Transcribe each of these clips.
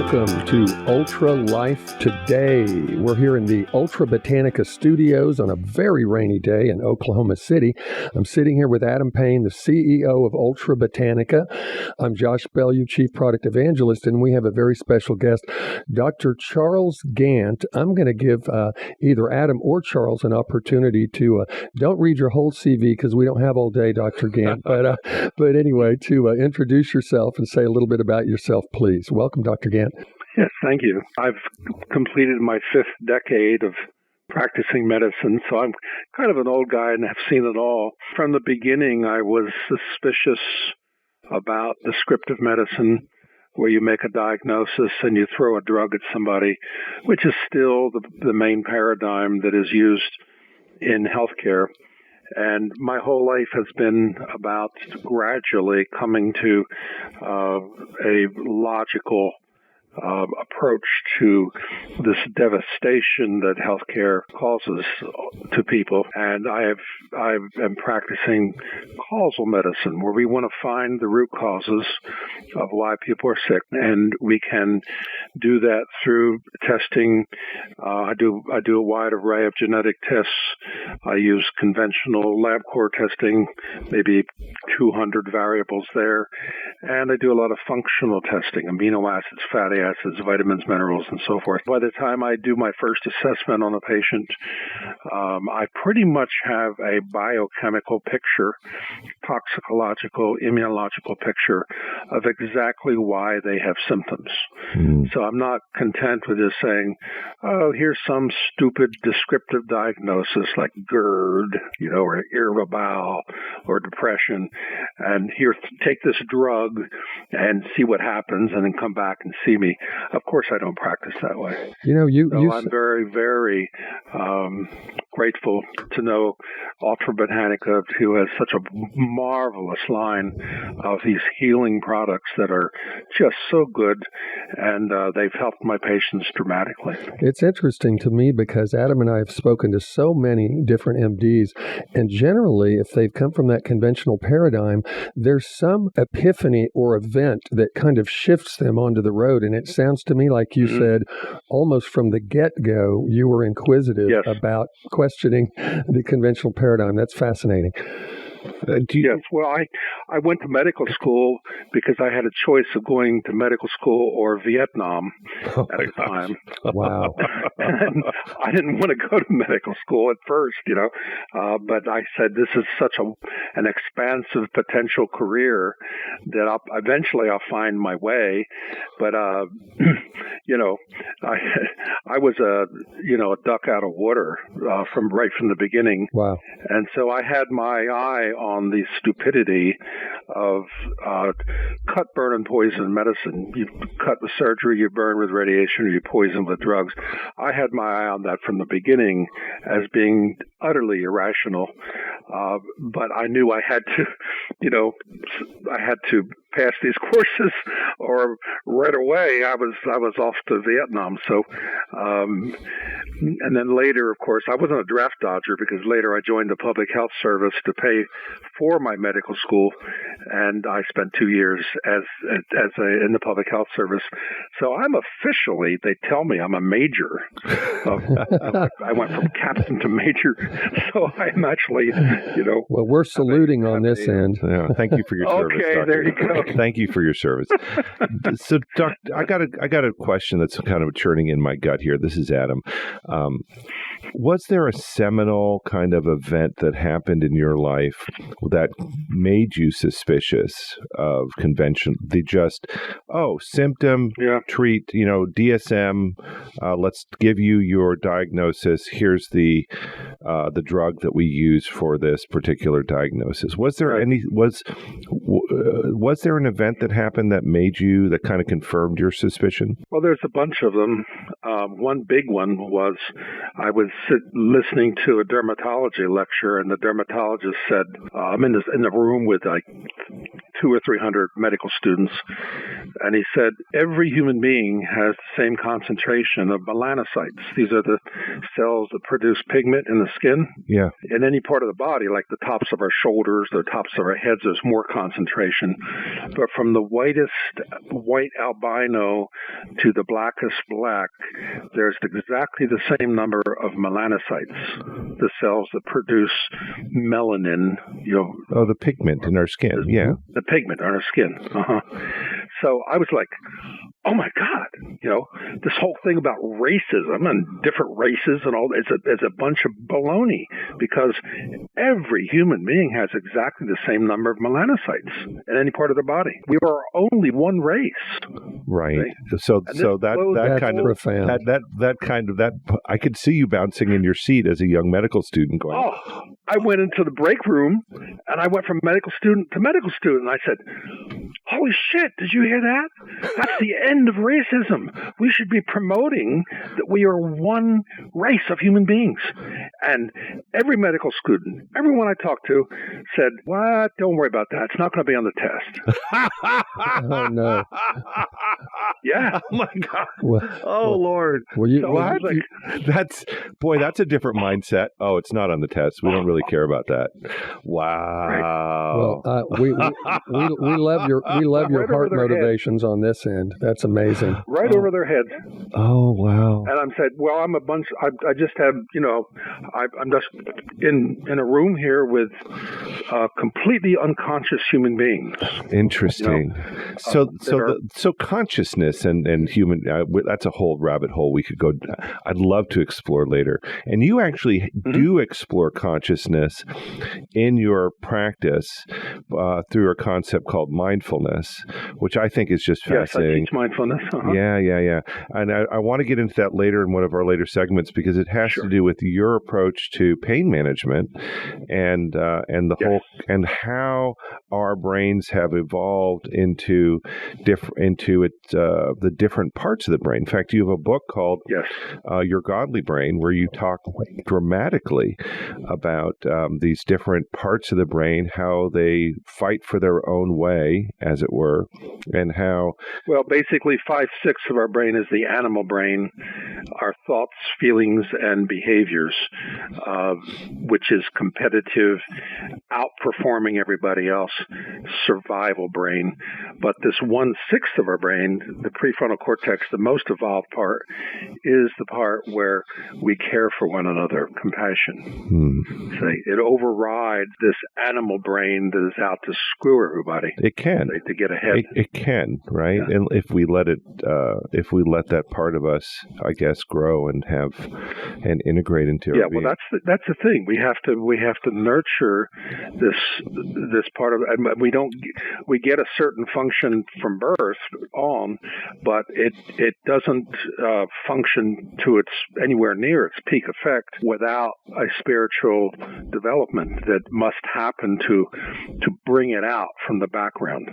welcome to Ultra Life Today. We're here in the Ultra Botanica studios on a very rainy day in Oklahoma City. I'm sitting here with Adam Payne, the CEO of Ultra Botanica. I'm Josh Bellew, Chief Product Evangelist, and we have a very special guest, Dr. Charles Gant. I'm going to give either Adam or Charles an opportunity to, don't read your whole CV because we don't have all day, Dr. Gant, but anyway, to introduce yourself and say a little bit about yourself, please. Welcome, Dr. Gant. Yes, thank you. I've completed my 5th decade of practicing medicine, so I'm kind of an old guy and have seen it all. From the beginning, I was suspicious about descriptive medicine, where you make a diagnosis and you throw a drug at somebody, which is still the main paradigm that is used in healthcare. And my whole life has been about gradually coming to a logical approach to this devastation that healthcare causes to people. And I am practicing causal medicine, where we want to find the root causes of why people are sick, and we can do that through testing. I do a wide array of genetic tests. I use conventional LabCorp testing, maybe 200 variables there, and I do a lot of functional testing: amino acids, fatty acids, vitamins, minerals, and so forth. By the time I do my first assessment on a patient, I pretty much have a biochemical picture, toxicological, immunological picture of exactly why they have symptoms. So I'm not content with just saying, oh, here's some stupid descriptive diagnosis like GERD, or irritable bowel or depression, and here, take this drug and see what happens, and then come back and see me. Of course, I don't practice that way. I'm very, very grateful to know Ultra Botanica, who has such a marvelous line of these healing products that are just so good, and they've helped my patients dramatically. It's interesting to me because Adam and I have spoken to so many different MDs, and generally, if they've come from that conventional paradigm, there's some epiphany or event that kind of shifts them onto the road. And it sounds to me like you said, almost from the get-go, you were inquisitive about questioning the conventional paradigm. That's fascinating. Yes, well, I went to medical school because I had a choice of going to medical school or Vietnam at the time. Wow. And I didn't want to go to medical school at first, but I said this is such an expansive potential career that eventually I'll find my way. But, I was a duck out of water from the beginning. Wow. And so I had my eye on the stupidity of cut, burn, and poison medicine. You cut with surgery, you burn with radiation, or you poison with drugs. I had my eye on that from the beginning as being utterly irrational, but I knew I had to pass these courses, or right away I was off to Vietnam. So, and then later, of course, I wasn't a draft dodger, because later I joined the Public Health Service to pay for my medical school, and I spent 2 years in the Public Health Service. So I'm officially, they tell me I'm a major. I went from captain to major, so I'm actually, Well, we're saluting on this end. Yeah, thank you for your service. Okay, Doctor. there you go. Thank you for your service. So, Doc, I got a question that's kind of churning in my gut here. This is Adam. Was there a seminal kind of event that happened in your life that made you suspicious of convention? Symptom, treat, DSM, let's give you your diagnosis. Here's the drug that we use for this particular diagnosis. Was there was there an event that happened that kind of confirmed your suspicion? Well, there's a bunch of them. One big one was I was listening to a dermatology lecture, and the dermatologist said, I'm in the room with like 200 or 300 medical students, and he said every human being has the same concentration of melanocytes. These are the cells that produce pigment in the skin. Yeah. In any part of the body, like the tops of our shoulders, the tops of our heads, there's more concentration. But from the whitest white albino to the blackest black, there's exactly the same number of melanocytes, the cells that produce melanin. Oh, the pigment in our skin. Yeah. The pigment on our skin. So I was like, oh my God, this whole thing about racism and different races and all, it's a bunch of baloney, because every human being has exactly the same number of melanocytes in any part of their body. We are only one race. Right. Okay? So that kind of profound. that kind of I could see you bouncing in your seat as a young medical student going, oh, I went into the break room and I went from medical student to medical student. And I said, holy shit, did you hear that? That's the end of racism. We should be promoting that we are one race of human beings. And every medical student, everyone I talked to said, what? Don't worry about that. It's not going to be on the test. Oh, no. Yeah. Oh, my God. Well, Lord. Were you, So What? like, That's a different mindset. Oh, it's not on the test. We don't really care about that. Wow. well, we love your Right over heart their motivations on this end. That's amazing. right over their heads. Oh, wow. And I said, well, I'm a bunch, I just have, I'm just in a room here with completely unconscious human beings. Interesting. that So consciousness and human, that's a whole rabbit hole we could go. I'd love to explore later. And you actually do explore consciousness in your practice through a concept called mindfulness, which I think is just fascinating. Yes, I teach mindfulness. Yeah. And I want to get into that later in one of our later segments, because it has to do with your approach to pain management and the whole, and how our brains have evolved into the different parts of the brain. In fact, you have a book called Your Godly Brain, where you talk dramatically about these different parts of the brain, how they fight for their own way, as it were, and how... Well, basically 5/6 of our brain is the animal brain, our thoughts, feelings, and behaviors, which is competitive, outperforming everybody else, survival brain. But this 1/6 of our brain, the prefrontal cortex, the most evolved part, is the part where we care for one another, compassion. It overrides this animal brain that is out to screw everybody. It can. To get ahead. It can, right? Yeah. And if we let that part of us, I guess, grow and integrate into our being. Well, that's the thing. We have to nurture this part of it. And we get a certain function from birth on, but it doesn't function to its anywhere near its peak effect without a spiritual development that must happen to bring it out from the background.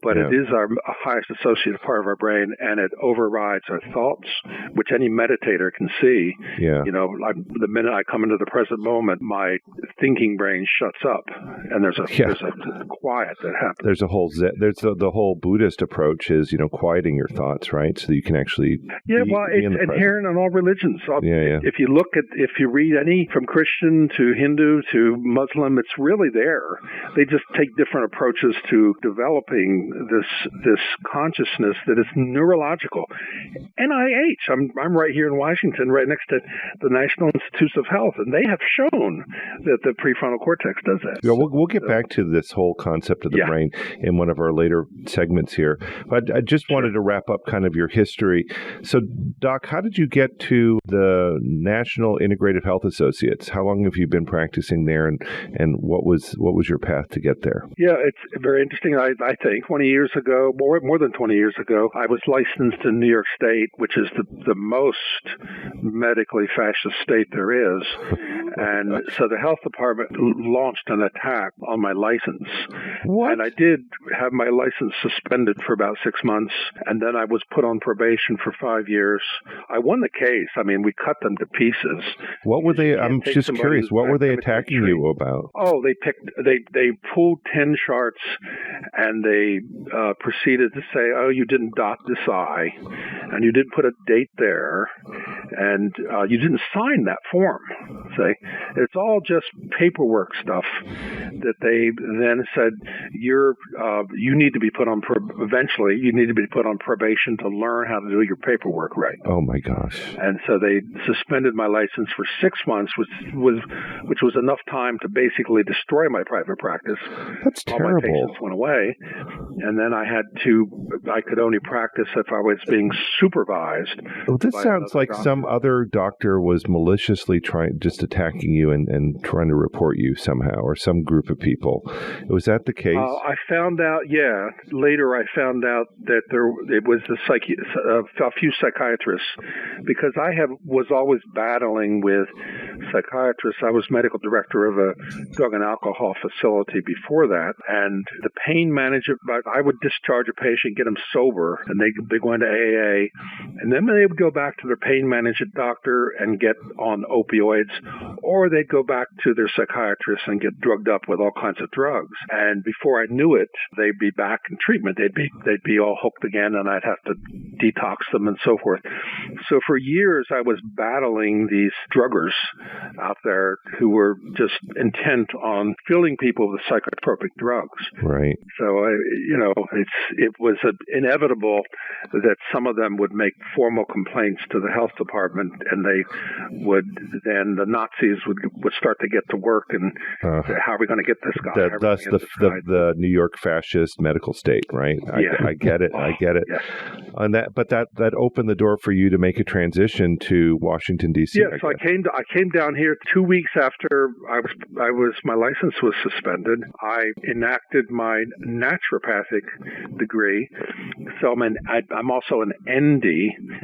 But it is our highest associated part of our brain, and it overrides our thoughts, which any meditator can see. The minute I come into the present moment, my thinking brain shuts up, and there's a quiet that happens. There's a whole the whole Buddhist approach is quieting your thoughts, right? So you can actually it's inherent in all religions. If you read any from Christian to Hindu to Muslim, it's really there. They just take different approaches to developing this consciousness that is neurological. NIH, I'm right here in Washington, right next to the National Institutes of Health, and they have shown that the prefrontal cortex does that. Yeah, we'll get back to this whole concept of the brain in one of our later segments here. But I just wanted to wrap up kind of your history. So, Doc, how did you get to the National Integrative Health Associates? How long have you been practicing there, and what was your path to get there? Yeah, it's very interesting. I think 20 years ago, more than 20 years ago, I was licensed in New York State, which is the most medically fascist state there is. And so the health department launched an attack on my license. What? And I did have my license suspended for about 6 months, and then I was put on probation for 5 years. I won the case. I mean, we cut them to pieces. What were they? I'm just curious. What were they attacking you about? Oh, they pulled 10 charts, and they proceeded to say, oh, you didn't dot this I, and you didn't put a date there, and you didn't sign that form. Say, it's all just paperwork stuff that they then said, you need to be put on, eventually, you need to be put on probation to learn how to do your paperwork right. Oh, my gosh. And so they suspended my license for 6 months, which was enough time to basically destroy my private practice. That's terrible. All my patients went away. And then I could only practice if I was being supervised. Well, this sounds like doctor. Some other doctor was maliciously just attacking you and trying to report you somehow, or some group of people. Was that the case? I found out, later I found out that it was a few psychiatrists, because I was always battling with psychiatrists. I was medical director of a drug and alcohol facility before that, and the pain manager, I would discharge a patient, get them sober, and they'd go into AA, and then they would go back to their pain management doctor and get on opioids, or they'd go back to their psychiatrist and get drugged up with all kinds of drugs. And before I knew it, they'd be back in treatment. They'd be all hooked again, and I'd have to detox them and so forth. So for years, I was battling these druggers out there who were just intent on filling people with psychotropic drugs. Right. So, it was inevitable that some of them would make formal complaints to the health department, and the Nazis would start to get to work and say, how are we going to get this guy? That's the New York fascist medical state, right? I get it. I get it. Yes. And that opened the door for you to make a transition to Washington, D.C. Yeah, so I came down here 2 weeks after my license was suspended. I enacted my naturopathic degree, so I'm also an ND.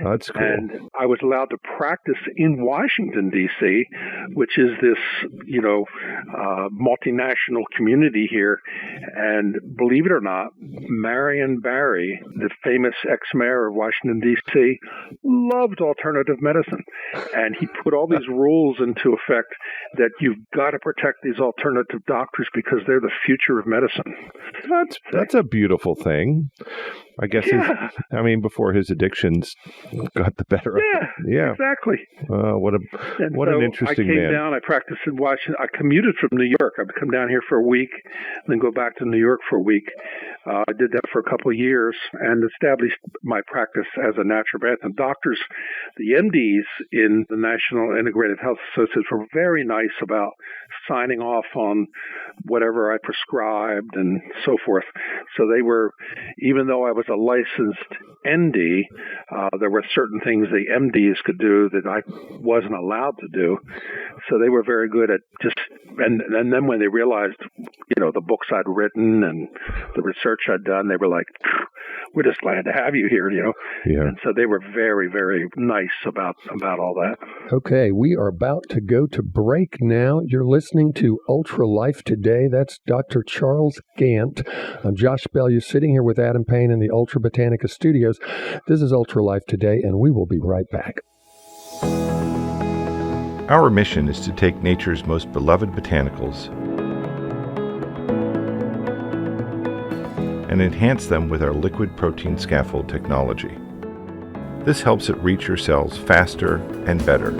Oh, that's cool. And I was allowed to practice in Washington, D.C., which is this multinational community here. And believe it or not, Marion Barry, the famous ex-mayor of Washington, D.C., loved alternative medicine. And he put all these rules into effect that you've got to protect these alternative doctors because they're the future of medicine. That's a beautiful thing. I guess, before his addictions got the better of him. Yeah, exactly. What an interesting man. I came down, I practiced in Washington. I commuted from New York. I would come down here for a week, then go back to New York for a week. I did that for a couple of years and established my practice as a naturopath. And doctors, the MDs in the National Integrative Health Association were very nice about signing off on whatever I prescribed and so forth. So they were, even though I was a licensed ND, there were certain things the MDs could do that I wasn't allowed to do. So they were very good at and then when they realized, the books I'd written and the research I'd done, they were like, we're just glad to have you here, Yeah. And so they were very, very nice about all that. Okay, we are about to go to break now. You're listening to Ultra Life Today. That's Dr. Charles Gant. I'm Josh Bellew, sitting here with Adam Payne in the Ultra Botanica Studios. This is Ultra Life Today, and we will be right back. Our mission is to take nature's most beloved botanicals and enhance them with our liquid protein scaffold technology. This helps it reach your cells faster and better.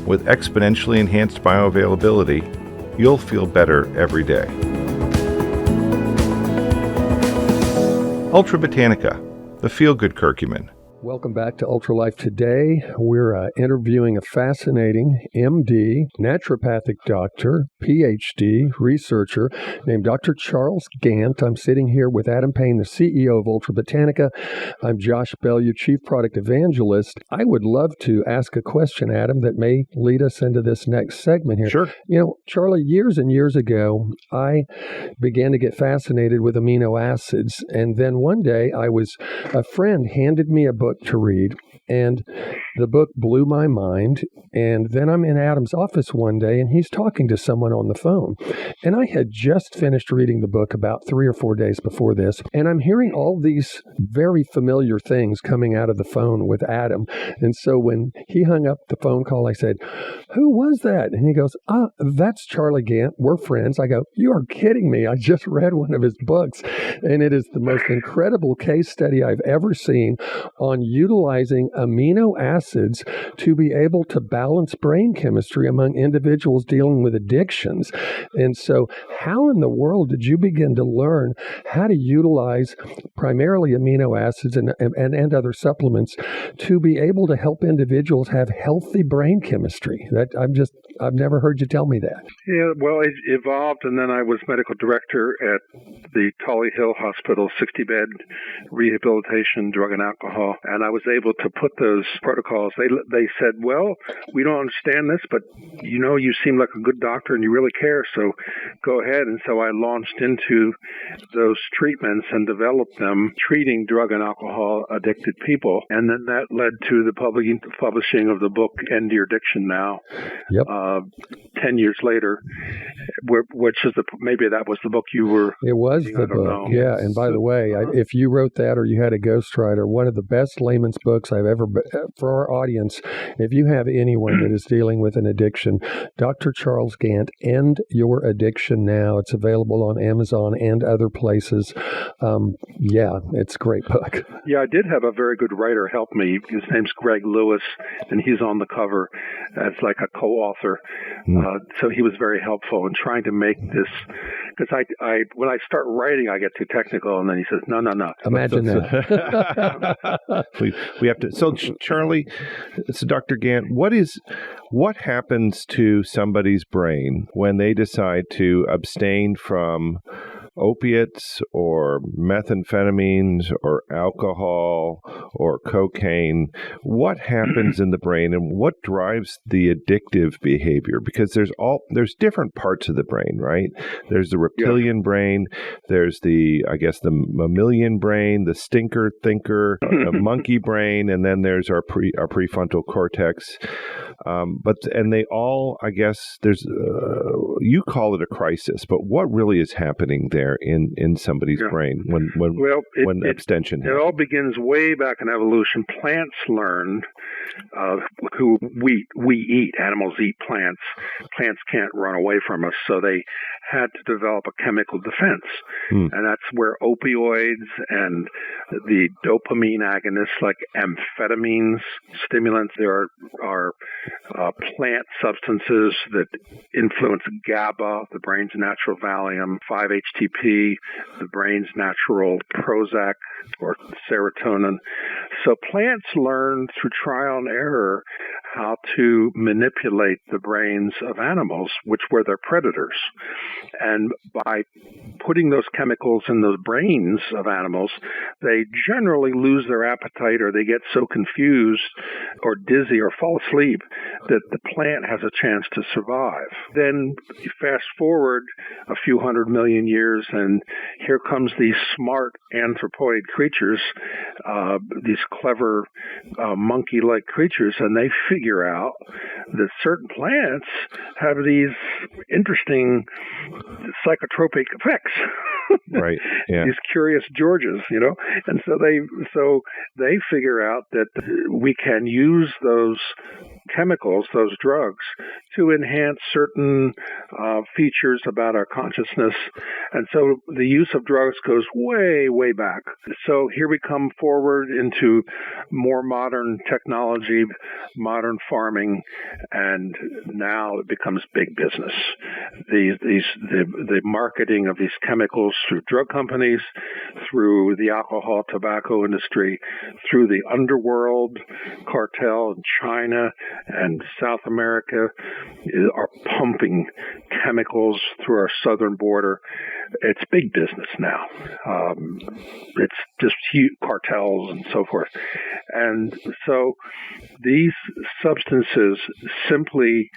With exponentially enhanced bioavailability, you'll feel better every day. Ultra Botanica, the feel-good curcumin. Welcome back to Ultra Life Today. We're interviewing a fascinating MD, naturopathic doctor, PhD, researcher named Dr. Charles Gant. I'm sitting here with Adam Payne, the CEO of Ultra Botanica. I'm Josh Bellew, Chief Product Evangelist. I would love to ask a question, Adam, that may lead us into this next segment here. Sure. Charlie, years and years ago, I began to get fascinated with amino acids. And then one day, a friend handed me a book book to read, and the book blew my mind. And then I'm in Adam's office one day, and he's talking to someone on the phone. And I had just finished reading the book about 3 or 4 days before this, and I'm hearing all these very familiar things coming out of the phone with Adam. And so when he hung up the phone call, I said, "Who was that?" And he goes, "That's Charlie Gant. We're friends." I go, "You are kidding me. I just read one of his books." And it is the most incredible case study I've ever seen on utilizing amino acids to be able to balance brain chemistry among individuals dealing with addictions. And so how in the world did you begin to learn how to utilize primarily amino acids and other supplements to be able to help individuals have healthy brain chemistry? I've never heard you tell me that. Yeah, well, it evolved, and then I was medical director at the Tully Hill Hospital, 60-bed rehabilitation, drug and alcohol, and I was able to put those protocols. They said, "Well, we don't understand this, but you seem like a good doctor and you really care, so go ahead." And so I launched into those treatments and developed them, treating drug and alcohol addicted people, and then that led to the publishing of the book End Your Addiction Now. Yep. 10 years later, which is maybe that was the book you were. It was the book, yeah. And by the way, if you wrote that or you had a ghostwriter, one of the best layman's books I've ever, for our audience, if you have anyone that is dealing with an addiction, Dr. Charles Gant, End Your Addiction Now. It's available on Amazon and other places. Yeah, it's a great book. Yeah, I did have a very good writer help me. His name's Greg Lewis, and he's on the cover as like a co-author. So he was very helpful in trying to make this, because I when I start writing, I get too technical, and then he says, no. Imagine that. we have to. So Charlie, so Dr. Gant, what happens to somebody's brain when they decide to abstain from opiates or methamphetamines or alcohol or cocaine? What happens in the brain and what drives the addictive behavior? Because there's different parts of the brain, right? There's the reptilian brain, there's the mammalian brain, the stinker thinker, the monkey brain, and then there's our prefrontal cortex. And they all, I guess, there's you call it a crisis, but what really is happening there in somebody's brain when abstention happens? It all begins way back in evolution. Plants learned who we eat. Animals eat plants. Plants can't run away from us, so they had to develop a chemical defense. And that's where opioids and the dopamine agonists like amphetamines, stimulants, there are plant substances that influence GABA, the brain's natural Valium, 5-HTP, the brain's natural Prozac or serotonin. So plants learn through trial and error how to manipulate the brains of animals, which were their predators. And by putting those chemicals in the brains of animals, they generally lose their appetite, or they get so confused or dizzy or fall asleep that the plant has a chance to survive. Then you fast forward a few 100 million years, and here comes these smart anthropoid creatures, these clever monkey-like creatures, and they figure out that certain plants have these interesting psychotropic effects. Right. Yeah. These curious Georges, and so they figure out that we can use those chemicals, those drugs, to enhance certain features about our consciousness. And so the use of drugs goes way, way back. So here we come forward into more modern technology, modern farming, and now it becomes big business. The marketing of these chemicals through drug companies, through the alcohol, tobacco industry, through the underworld cartel in China, and South America are pumping chemicals through our southern border. It's big business now. It's just huge cartels and so forth. And so these substances simply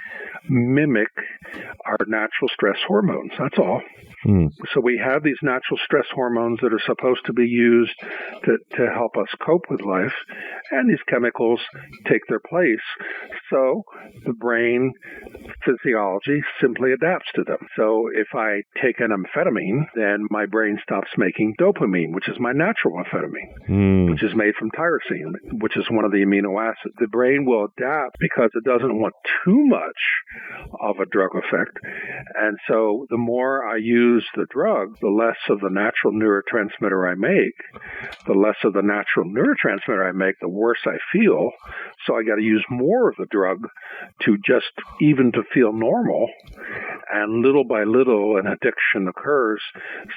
mimic our natural stress hormones. That's all. So we have these natural stress hormones that are supposed to be used to help us cope with life, and these chemicals take their place. So the brain physiology simply adapts to them. So if I take an amphetamine, then my brain stops making dopamine, which is my natural amphetamine, which is made from tyrosine, which is one of the amino acids. The brain will adapt because it doesn't want too much of a drug effect. And so the more I use the drug, the less of the natural neurotransmitter I make. The less of the natural neurotransmitter I make, the worse I feel. So I got to use more of the drug to just even to feel normal. And little by little, an addiction occurs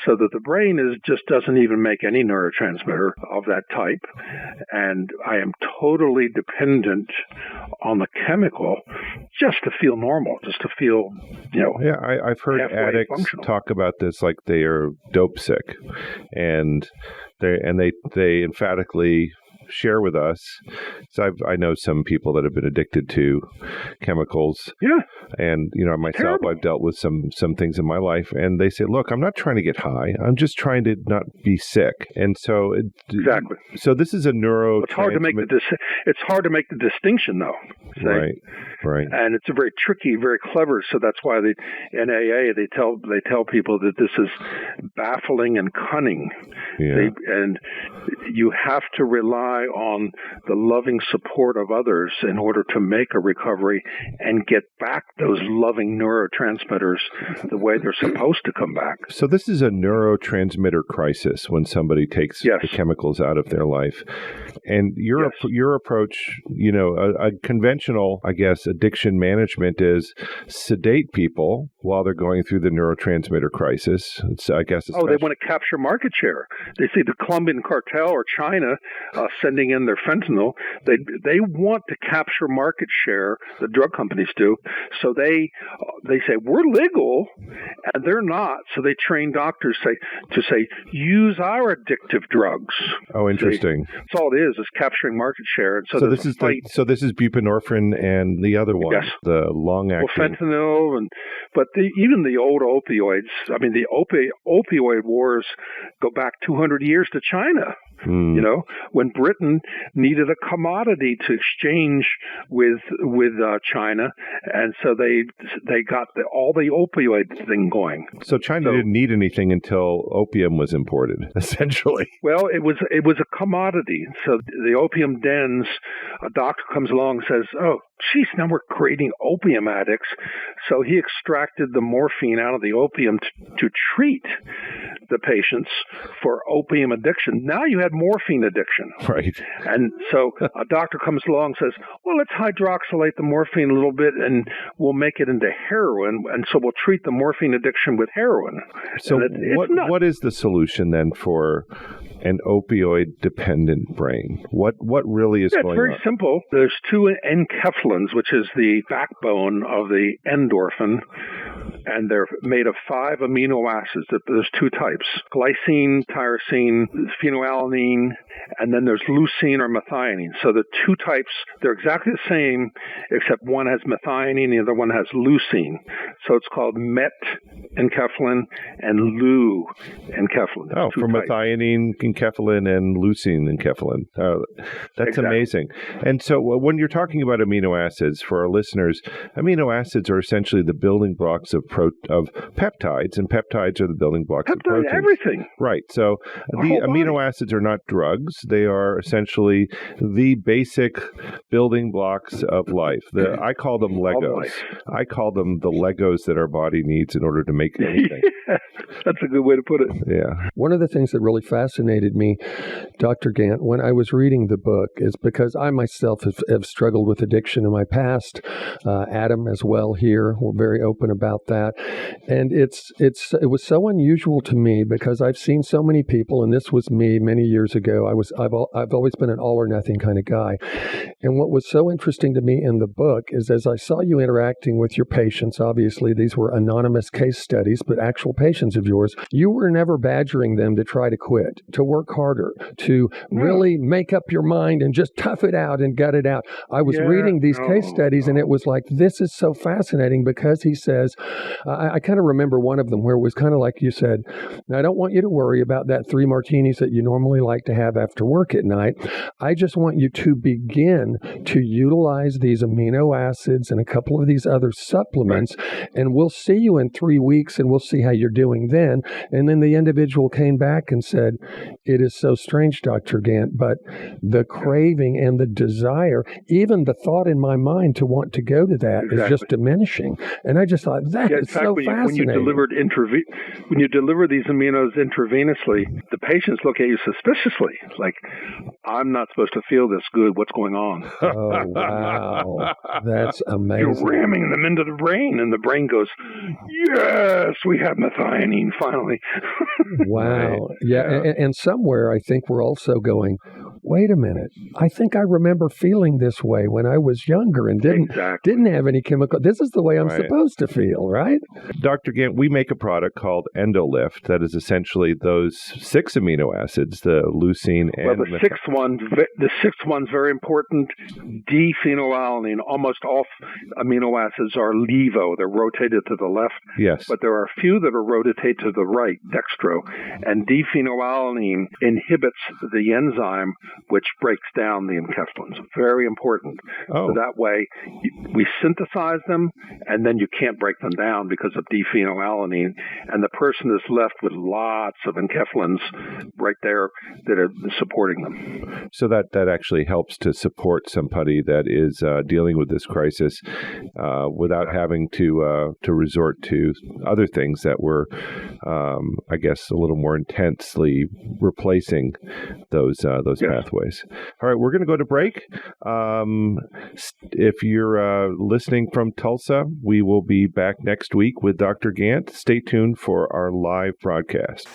so that the brain just doesn't even make any neurotransmitter of that type. And I am totally dependent on the chemical just to feel normal, just to feel, Yeah, I've heard addicts functional. talk about this like they are dope sick, and they emphatically share with us. So I know some people that have been addicted to chemicals. Yeah. And, myself, Terrible. I've dealt with some things in my life, and they say, look, I'm not trying to get high. I'm just trying to not be sick. And so Exactly. So this is a neurotransmitter. It's hard to make it's hard to make the distinction, though. See? Right. And it's a very tricky, very clever. So that's why in AA they tell people that this is baffling and cunning. Yeah. And you have to rely on the loving support of others in order to make a recovery and get back those loving neurotransmitters the way they're supposed to come back. So this is a neurotransmitter crisis when somebody takes Yes. the chemicals out of their life. And your approach, a conventional, I guess, addiction management is sedate people while they're going through the neurotransmitter crisis. They want to capture market share. They see the Colombian cartel or China sending in their fentanyl. They want to capture market share. The drug companies do. So they say we're legal, and they're not. So they train doctors to say use our addictive drugs. Oh, interesting. That's all it is capturing market share. And so this is buprenorphine and the other one, yes. The long-acting. Well, fentanyl, but even the old opioids. I mean, the opioid wars go back 200 years to China. When Britain needed a commodity to exchange with China, and so they got all the opioid thing going. So China didn't need anything until opium was imported, essentially. Well, it was a commodity. So the opium dens, a doctor comes along and says, "Oh, geez, now we're creating opium addicts." So he extracted the morphine out of the opium to treat the patients for opium addiction. Now you had morphine addiction. Right. And so a doctor comes along and says, well, let's hydroxylate the morphine a little bit and we'll make it into heroin. And so we'll treat the morphine addiction with heroin. So what is the solution then for an opioid-dependent brain? What really is going on? It's very simple. There's two enkephalins, which is the backbone of the endorphin, and they're made of 5 amino acids. There's 2 types: glycine, tyrosine, phenylalanine, and then there's leucine or methionine. So the 2 types, they're exactly the same, except one has methionine, the other one has leucine. So it's called met-enkephalin and leu-enkephalin. Oh, from methionine enkephalin and leucine enkephalin. That's exactly. Amazing. And so when you're talking about amino acids, for our listeners, amino acids are essentially the building blocks of peptides, and peptides are the building blocks of proteins. Everything. Right. So the amino acids are not drugs. They are essentially the basic building blocks of life. I call them Legos. I call them the Legos that our body needs in order to make make anything. That's a good way to put it. Yeah. One of the things that really fascinated me, Dr. Gant, when I was reading the book is because I myself have struggled with addiction in my past. Adam as well here. We're very open about that. And it was so unusual to me because I've seen so many people, and this was me many years ago. I've always been an all or nothing kind of guy. And what was so interesting to me in the book is as I saw you interacting with your patients, obviously these were anonymous case studies, but actual patients of yours, you were never badgering them to try to quit, to work harder, to really make up your mind and just tough it out and gut it out. I was reading these case studies and it was like, this is so fascinating because he says, I kind of remember one of them where it was kind of like you said, I don't want you to worry about that 3 martinis that you normally like to have after work at night. I just want you to begin to utilize these amino acids and a couple of these other supplements, and we'll see you in 3 weeks and we'll see how you're doing then. And then the individual came back and said, it is so strange, Dr. Gant, but the craving and the desire, even the thought in my mind to want to go to that is just diminishing. And I just thought, that is so fascinating. When you deliver these aminos intravenously, the patients look at you suspiciously, like, I'm not supposed to feel this good. What's going on? Oh, wow. That's amazing. You're ramming them into the brain, and the brain goes, yes, we have methionine finally. Wow. Yeah. And somewhere I think we're also going, wait a minute. I think I remember feeling this way when I was younger and didn't have any chemical. This is the way I'm supposed to feel, right? Dr. Gant, we make a product called EndoLift that is essentially those 6 amino acids, the leucine and the sixth one's very important. D-phenylalanine. Almost all amino acids are levo. They're rotated to the left. Yes. But there are a few that are rotated to the right, dextro. And D-phenylalanine inhibits the enzyme which breaks down the enkephalins. Very important. Oh. So that way, we synthesize them, and then you can't break them down because of D-phenylalanine. And the person is left with lots of enkephalins right there that are supporting them. So that actually helps to support somebody that is dealing with this crisis without having to resort to other things that were, I guess, a little more intensely replacing those pathways. All right, we're going to go to break. If you're listening from Tulsa, we will be back next week with Dr. Gant. Stay tuned for our live broadcast.